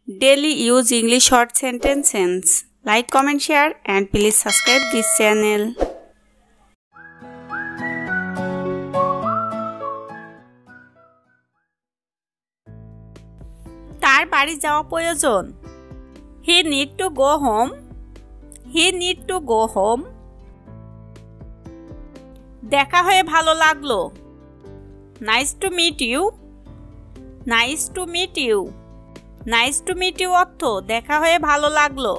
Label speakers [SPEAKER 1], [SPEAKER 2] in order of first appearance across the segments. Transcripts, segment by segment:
[SPEAKER 1] daily use English short sentences. Like, comment, share and please subscribe this channel. তার বাড়ি যাওয়া প্রয়োজন। He need to go home. He need to go home. দেখা হয়ে ভালো লাগলো। Nice to meet you. Nice to meet you. Nice to meet you অর্থ দেখা হয়ে ভালো লাগলো।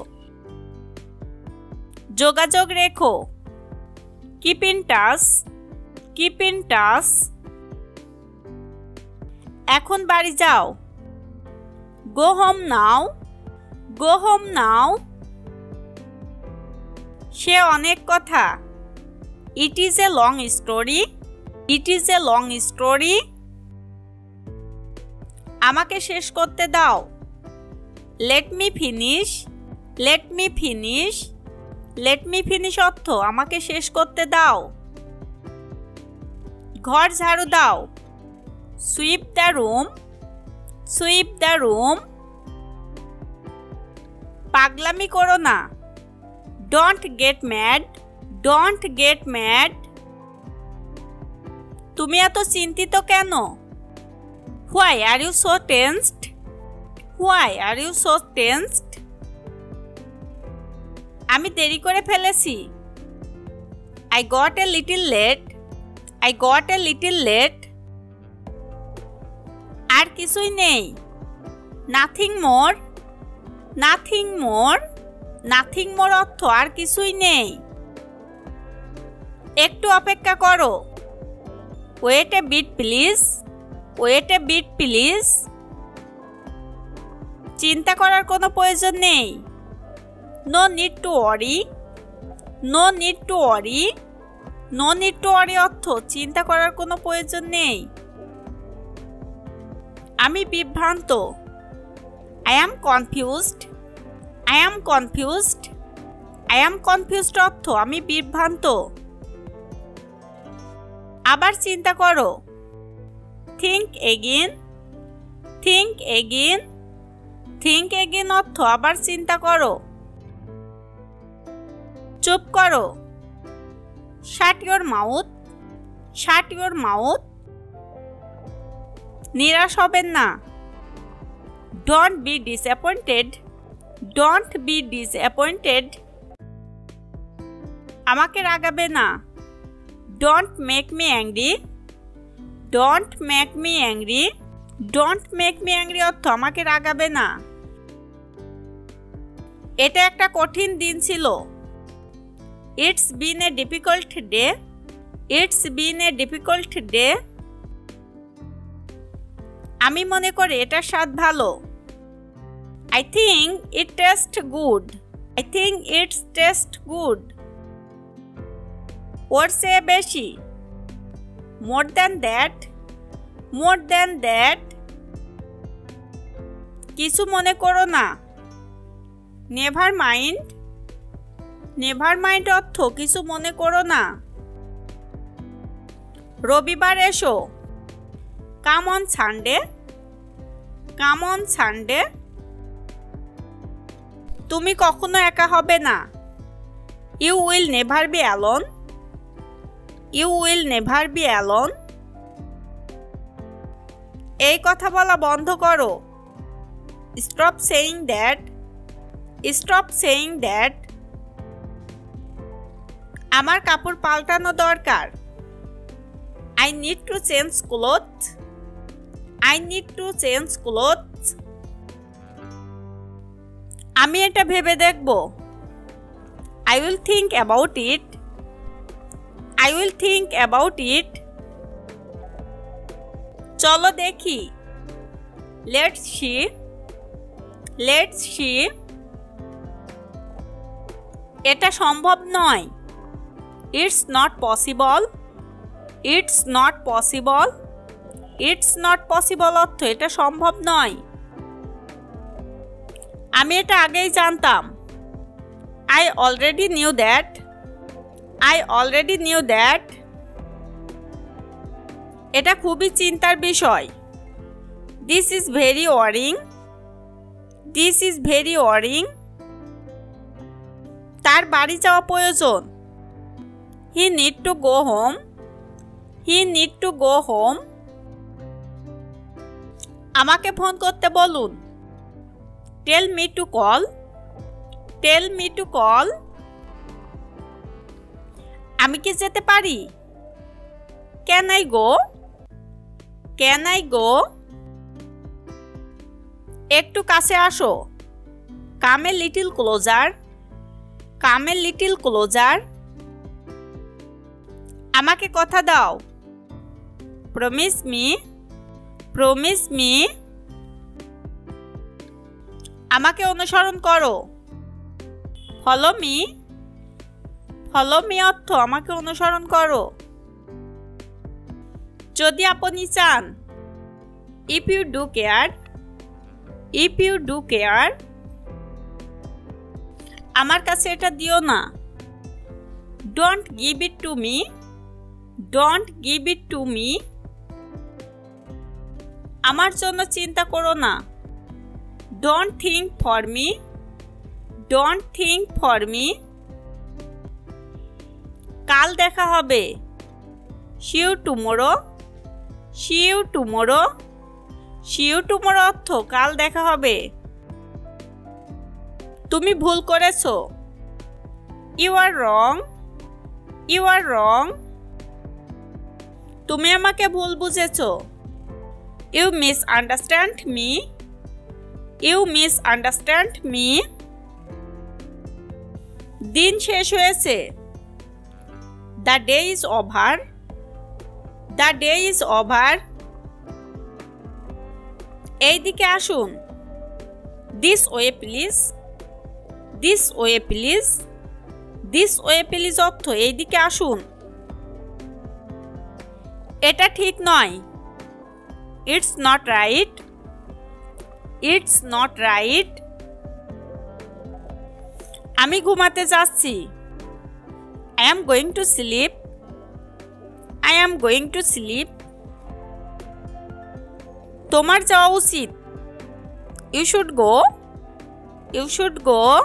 [SPEAKER 1] যোগাযোগ রেখো। Keep in touch. Keep in touch. এখন বাড়ি যাও। Go home now. Go home now. সে অনেক কথা। It is a long story. It is a long story. আমাকে শেষ করতে দাও। Let me finish. Let me finish. Let me finish অর্থ আমাকে শেষ করতে দাও। ঘর ঝাড়ু দাও। Sweep the room. Sweep the room. পাগলামি করো না। Don't get mad. Don't get mad. তুমি এত চিন্তিত কেন? Why are you so tensed? Why are you so tensed? আমি দেরি করে ফেলেছি। I got a little late. I got a little late. আর কিছুই নেই। Nothing more. Nothing more. Nothing more অর্থ আর কিছুই নেই। একটু অপেক্ষা করো। Wait a bit please. Wait a bit please. চিন্তা করার কোনো প্রয়োজন নেই। No need to worry. No need to worry. No need to worry অর্থ চিন্তা করার কোনো প্রয়োজন নেই। আমি বিভ্রান্ত। I am confused. I am confused. I am confused অর্থ আমি বিভ্রান্ত। আবার চিন্তা করো। Think again. Think again. Think again অর্থ আবার চিন্তা করো। চুপ করো। Shut your mouth. Shut your mouth. নিরাশ হবেন না। Don't be disappointed. Don't be disappointed. আমাকে রাগাবে না। Don't make me angry. Don't make me angry. Don't make me angry অর্থ আমাকে রাগাবে না। এটা একটা কঠিন দিন ছিল। It's been a difficult day. It's been a difficult day. আমি মনে করি এটার স্বাদ ভালো। I think it tastes good. I think it tastes good. ওর চেয়ে বেশি। More than that. More than that. কিছু মনে করো না। Never mind. Never mind অর্থ কিছু মনে করো না। রবিবার এসো। Come on Sunday. Come on Sunday. তুমি কখনো একা হবে না। You will never be alone. You will never be alone. এই কথা বলা বন্ধ করো। Stop saying that. Stop saying that. আমার কাপড় পাল্টানো দরকার। I need to change clothes. I need to change clothes. আমি এটা ভেবে দেখব। I will think about it. I will think about it. চলো দেখি। Let's see. Let's see. এটা সম্ভব নয়। It's not possible. It's not possible. It's not possible অর্থ এটা সম্ভব নয়। আমি এটা আগেই জানতাম। I already knew that. I already knew that. এটা খুবই চিন্তার বিষয়। This is very worrying. This is very worrying. তার বাড়ি যাওয়া প্রয়োজন। He need to go home. He need to go home. আমাকে ফোন করতে বলুন। Tell me to call. Tell me to call. আমি কি যেতে পারি? Can I go? Can I go? একটু কাছে আসো। Come a little closer. Come a little closer. আমাকে কথা দাও। Promise me. Promise me. আমাকে অনুসরণ করো। Follow me. ফলো মি অর্থ আমাকে অনুসরণ করো। যদি আপনি চান। If you do care. If you do care. আমার কাছে এটা দিও না। Don't give it to me. Don't give it to me. আমার জন্য চিন্তা করো না। Don't think for me. Don't think for me. কাল দেখা হবে। See you tomorrow. See you tomorrow. See you tomorrow অর্থ কাল দেখা হবে। তুমি ভুল করেছো। You are wrong. You are wrong. তুমি আমাকে ভুল বুঝেছো। You misunderstand me. You misunderstand me. দিন শেষ হয়েছে। The day is over. The day is over. এইদিকে আসুন। This way please. This way please. This way please অর্থ এইদিকে আসুন। এটা ঠিক নয়। It's not right. It's not right. আমি ঘুমাতে যাচ্ছি। I am going to sleep. I am going to sleep. তোমার যাওয়া উচিত। You should go. You should go.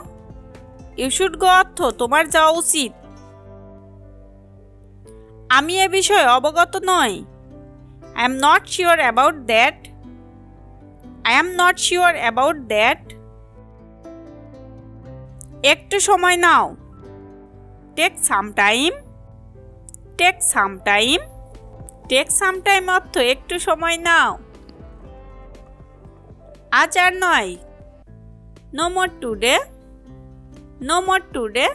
[SPEAKER 1] You should go অর্থ তোমার যাওয়া উচিত। আমি এ বিষয়ে অবগত নই। I am not sure about that. I am not sure about that. একটু সময় নাও। Take some time. Take some time. Take some time অর্থ একটু সময় নাও। আজ আর নয়। No more today. No more today.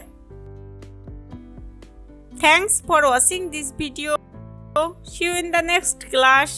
[SPEAKER 1] Thanks for watching this video. See you in the next class.